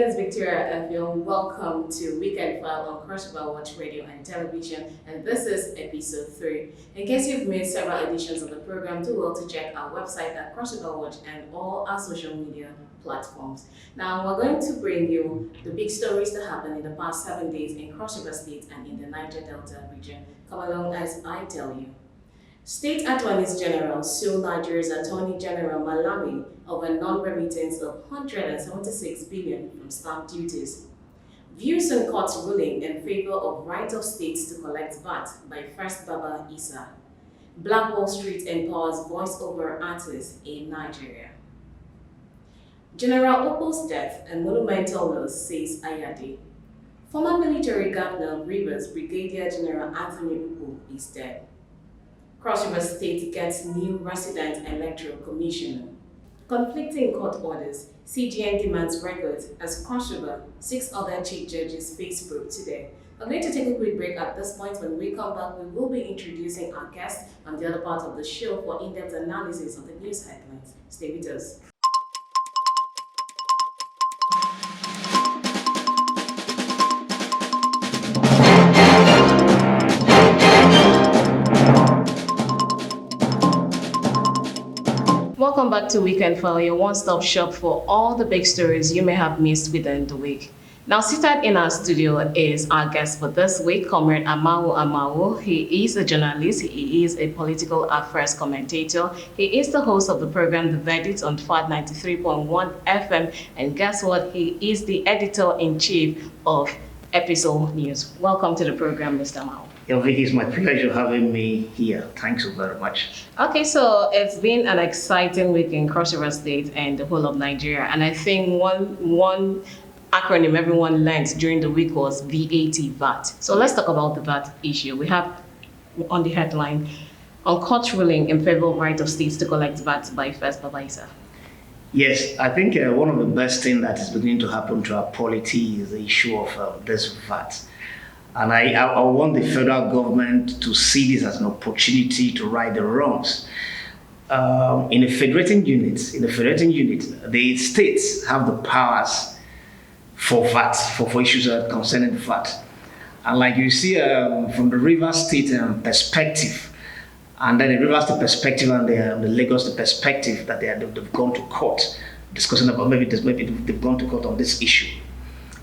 is Victoria Evion. Welcome to Weekend File on CrossRiverWatch Radio and Television, and this is episode 3. In case you've missed several editions of the program, do well to check our website at CrossRiverWatch and all our social media platforms. Now, we're going to bring you the big stories that happened in the past 7 days in Cross River State and in the Niger Delta region. Come along as I tell you. State Attorneys General sue Nigeria's Attorney General Malawi over non-remittance of 176 billion from stamp duties. Views on court's ruling in favor of right of states to collect VAT by First Baba Issa. Black Wall Street empowers voice-over artists in Nigeria. General Opo's death and monumental loss, says Ayade. Former military governor of Rivers, Brigadier General Anthony Opo, is dead. Cross River State gets new resident electoral commissioner. Conflicting court orders, CGN demands records as Cross River, 6 other chief judges face probe today. I'm going to take a quick break at this point. When we come back, we will be introducing our guest on the other part of the show for in-depth analysis of the news headlines. Stay with us. Welcome back to Weekend File, your one-stop shop for all the big stories you may have missed within the week. Now, seated in our studio is our guest for this week, Comrade Amawu. He is a journalist, he is a political affairs commentator, he is the host of the program The Verdict on FAD 93.1 FM, and guess what? He is the editor-in-chief of Epistle News. Welcome to the program, Mr. Amawu. Yeah, Vicky, it's my pleasure having me here. Thanks so very much. Okay, so it's been an exciting week in Cross River State and the whole of Nigeria. And I think one acronym everyone learned during the week was VAT. So let's talk about the VAT issue. We have on the headline, on court ruling in favor of right of states to collect VAT by First Baba Issa. Yes, I think one of the best things that is beginning to happen to our polity is the issue of this VAT. And I want the federal government to see this as an opportunity to right the wrongs. In a federating unit, the states have the powers for VAT, for issues concerning VAT. And like you see from the Rivers State perspective, and then the Rivers State perspective and the Lagos State perspective, that they've gone to court, discussing about maybe they've gone to court on this issue.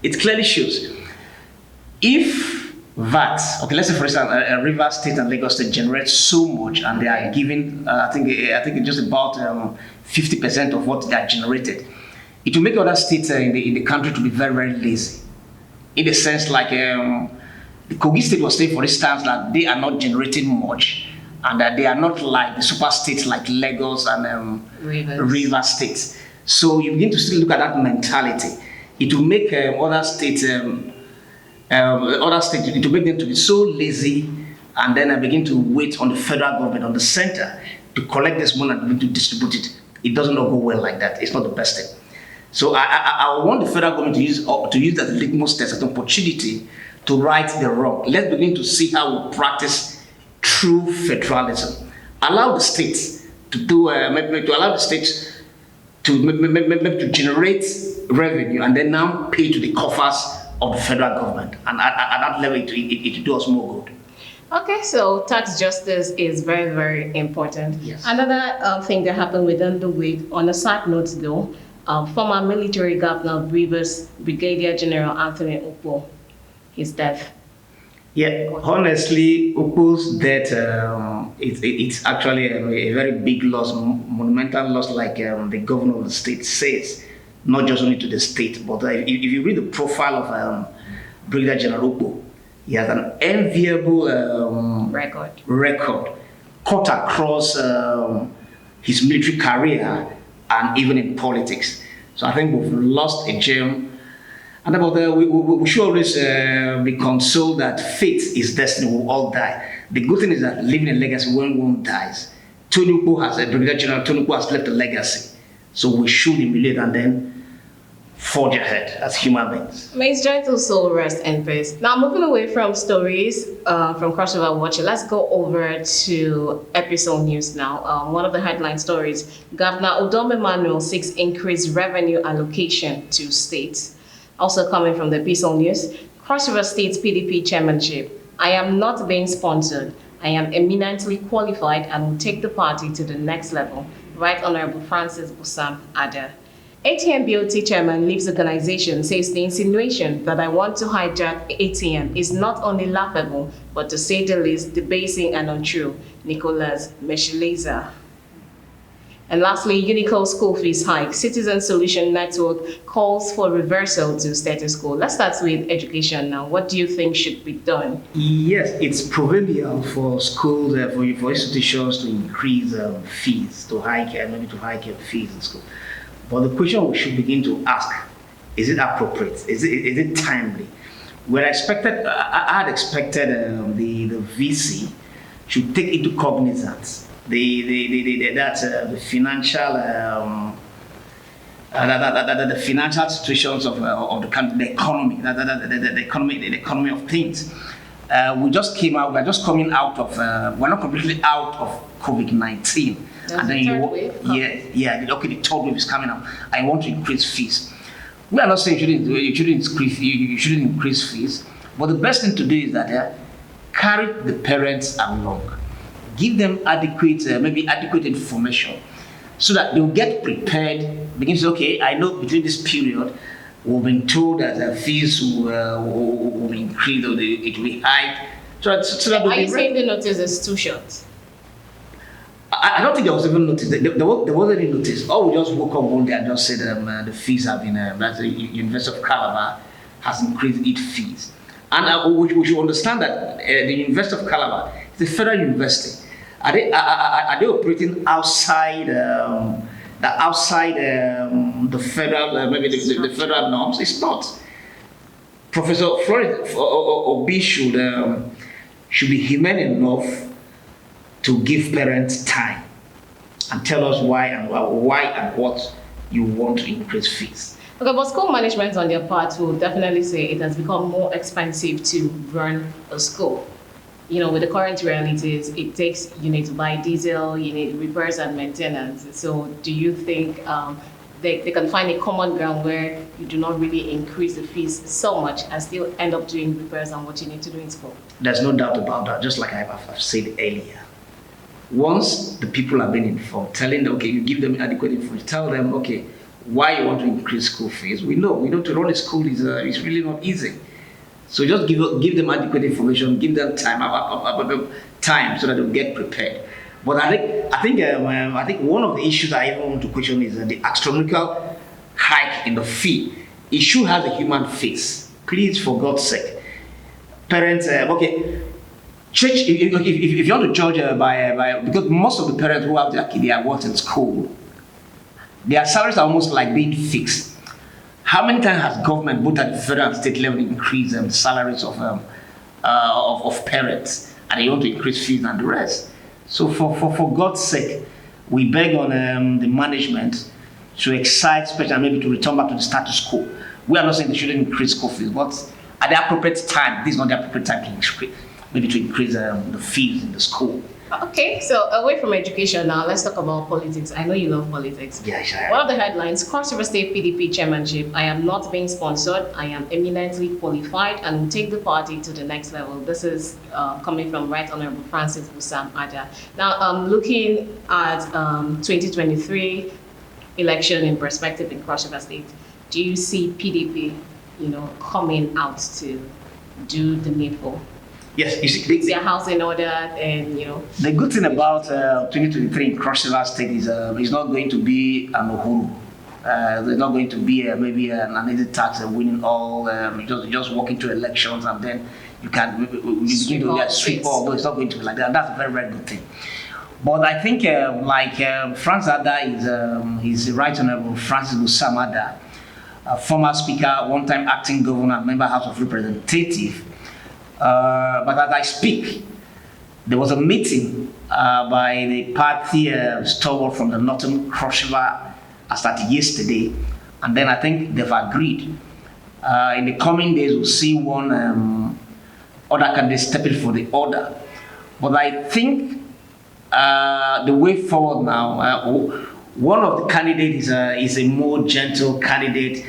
It clearly shows if VAT, okay, let's say for instance, Rivers State and Lagos State generate so much, and they are giving, I think it's just about 50% of what they are generated. It will make other states in the country to be very, very lazy. In the sense, like the Kogi State was saying, for instance, that they are not generating much, and that they are not like the super states like Lagos and Rivers States. So you begin to still look at that mentality. It will make other states. It will make them to be so lazy, and then I begin to wait on the federal government, on the center, to collect this money and to distribute it. It doesn't go well like that. It's not the best thing. So I want the federal government to use that litmus test as an opportunity to right the wrong. Let's begin to see how we practice true federalism. Allow the states to do, allow the states to generate revenue and then now pay to the coffers of the federal government, and at that level it do us more good. Okay, so tax justice is very, very important. Yes. Another thing that happened within the week, on a sad note though, former military governor of Rivers, Brigadier General Anthony Opo, his death. Yeah, honestly, Opo's death, it's actually a very big loss, monumental loss, like the governor of the state says. Not just only to the state, but if you read the profile of Brigadier General Opo, he has an enviable record cut across his military career and even in politics. So I think we've lost a gem. And about we should always be consoled that fate is destiny. We'll all die. The good thing is that leaving a legacy when one dies. Brigadier General Tony Opo has left a legacy. So we should emulate and then forge ahead as human beings. May his gentle soul rest in peace. Now, moving away from stories from CrossRiverWatch, let's go over to Epistle News now. One of the headline stories, Governor Udom Emmanuel seeks increased revenue allocation to states. Also coming from the Epistle News, Cross River State PDP chairmanship. I am not being sponsored. I am eminently qualified and will take the party to the next level. Right Honorable Francis Busam Ada. ATM BOT chairman leaves organization, says the insinuation that I want to hijack ATM is not only laughable, but to say the least, debasing and untrue. Nicholas Mesheleza. And lastly, Unico school fees hike. Citizen Solution Network calls for reversal to status quo. Let's start with education now. What do you think should be done? Yes, it's proverbial for schools, for institutions to increase fees, to hike fees in school. But the question we should begin to ask, is it appropriate? Is it timely? I had expected the VC should take into cognizance the financial situations of the country, the economy of things. We're just coming out of, we're not completely out of COVID-19. And then the third wave is coming up. I want to increase fees. We are not saying you shouldn't increase fees, but the best thing to do is that carry the parents along. Give them adequate information so that they'll get prepared. Begin to say, okay, I know between this period, we've been told that the fees will increase or it will be hiked. So that are you saying the notice is too short? I don't think there was even notice. There wasn't any notice. Oh, we just woke up one day and just said the fees have been, that the University of Calabar has increased its fees. And we should understand that the University of Calabar is a federal university. Are they operating outside the federal the federal norms? It's not. Professor Florence Obi should be humane enough to give parents time and tell us why and what you want to increase fees. Okay, but school management on their part will definitely say it has become more expensive to run a school. You know, with the current realities, it takes, you need to buy diesel, you need repairs and maintenance. So do you think they can find a common ground where you do not really increase the fees so much and still end up doing repairs on what you need to do in school? There's no doubt about that, just like I've said earlier. Once the people have been informed, telling them, okay, you give them adequate information, tell them, okay, why you want to increase school fees. We know to run a school is really not easy. So just give them adequate information, give them time so that they'll get prepared. But I think one of the issues I even want to question is the astronomical hike in the fee. It should have a human face. Please, for God's sake, parents. Church. If you want to judge by because most of the parents who have their kids, they are worked in school. Their salaries are almost like being fixed. How many times has government, both at the federal and state level, increased the salaries of parents, and they want to increase fees and the rest? So for God's sake, we beg on the management to excite, especially maybe to return back to the status quo. We are not saying they shouldn't increase school fees, but at the appropriate time, this is not the appropriate time to increase the fees in the school. Okay, so away from education now, let's talk about politics. I know you love politics. Yeah, sure. One of the headlines, Cross River State PDP chairmanship. I am not being sponsored. I am eminently qualified and will take the party to the next level. This is coming from Right Honorable Francis Busam Ada. Now, looking at 2023 election in perspective in Cross River State, do you see PDP, coming out to do the needful? Yes, you see, their house in order, and the good thing about 2023 in Cross River State is it's not going to be an Uhuru. There's not going to be maybe an easy tax winning all. Just walk into elections and then you can begin to sweep all. Though it's not going to be like that. That's a very, very good thing. But I think Francis Ada is Right Honorable Francis Busam Ada, former speaker, one-time acting governor, member House of Representatives. But as I speak, there was a meeting by the party stalwart from the Northern Cross River started yesterday, and then I think they've agreed. In the coming days, we'll see one other candidate stepping for the order. But I think the way forward now, one of the candidates is a more gentle candidate.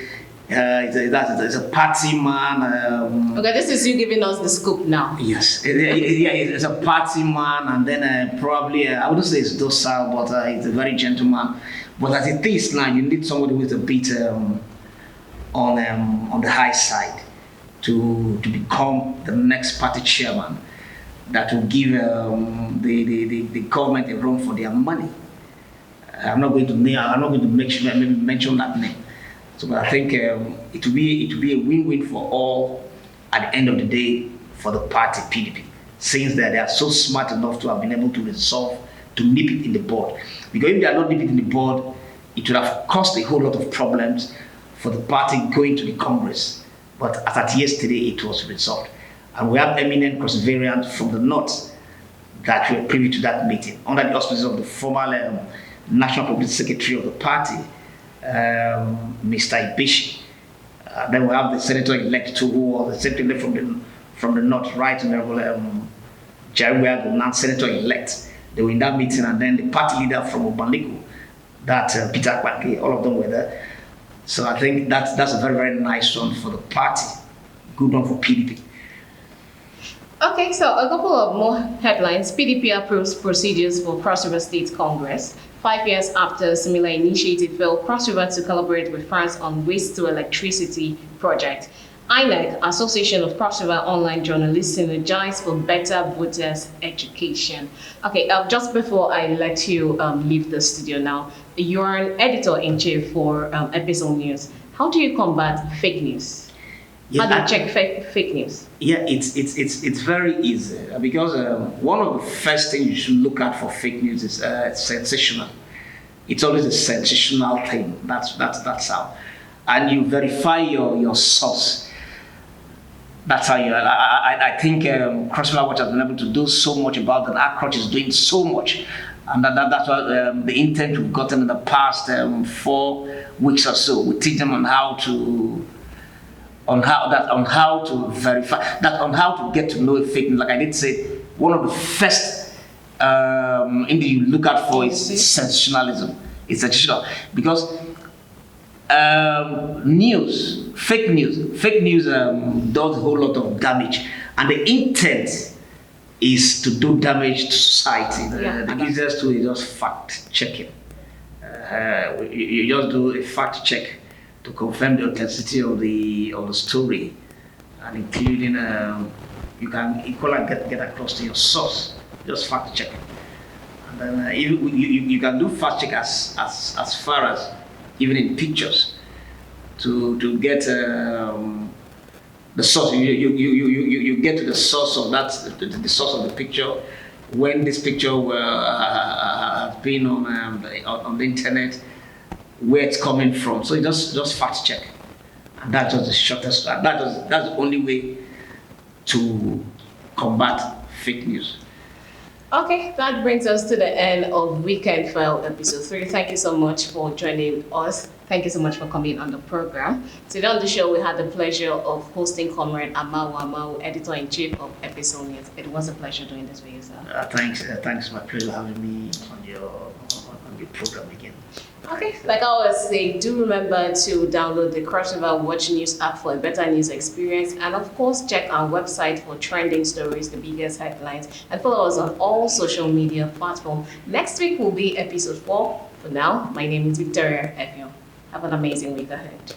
It's a party man. Okay, this is you giving us the scoop now. Yes, it's a party man, and then probably I wouldn't say it's docile, but it's a very gentleman. But as it is now, you need somebody who is a bit on the high side to become the next party chairman that will give the government a run for their money. I'm not going to mention that name. So I think it will be a win-win for all at the end of the day for the party PDP, since that they are so smart enough to have been able to resolve to nip it in the bud. Because if they are not nip it in the bud, it would have caused a whole lot of problems for the party going to the Congress. But as at yesterday, it was resolved. And we have eminent CrossRiverWatch from the north that were privy to that meeting under the auspices of the former National Public Secretary of the party, Mr. Ibishi. Then we have the senator-elect too, who was the senator-elect from the north, right, Honorable Jerry, now senator-elect. They were in that meeting, and then the party leader from Obanliku, that Peter Akpake, all of them were there. So I think that's a very, very nice one for the party. Good one for PDP. Okay, so a couple of more headlines. PDP approves procedures for Cross River State Congress. 5 years after a similar initiative failed Cross River to collaborate with France on waste to electricity project. INEC, Association of Cross River Online Journalists, synergize for better voters' education. Okay, just before I let you leave the studio now, you're an editor-in-chief for Epistle News. How do you combat fake news? Yeah, How do you check fake news? Yeah, it's very easy because one of the first things you should look at for fake news is sensational. It's always a sensational thing. That's how, and you verify your source. That's how you. I think CrossRiverWatch has been able to do so much about that. Our Crutch is doing so much, and that's what the intent we've gotten in the past 4 weeks or so. We teach them on how to verify that, on how to get to know a fake news. Like I did say, one of the first thing you look out for is sensationalism. It's sensational because fake news does a whole lot of damage, and the intent is to do damage to society. The easiest tool is just fact checking. You just do a fact check to confirm the authenticity of the story, and including you can equally get across to your source. Just fact check, and then you can do fact check as far as even in pictures to get the source. You get to the source of that, the source of the picture, when this picture has been on the internet, where it's coming from. So you just fact check, and that's just the shortest. That's the only way to combat fake news. Okay, that brings us to the end of Weekend File Episode 3. Thank you so much for joining us. Thank you so much for coming on the program. Today on the show, we had the pleasure of hosting Comrade Amawu, Editor-in-Chief of Epistle News. It was a pleasure doing this with you, sir. Thanks. My pleasure having me on your program again. Okay, like I always say, do remember to download the CrossRiverWatch News app for a better news experience, and of course check our website for trending stories, the biggest headlines, and follow us on all social media platforms. Next week will be episode 4. For now, my name is Victoria Efio. Have an amazing week ahead.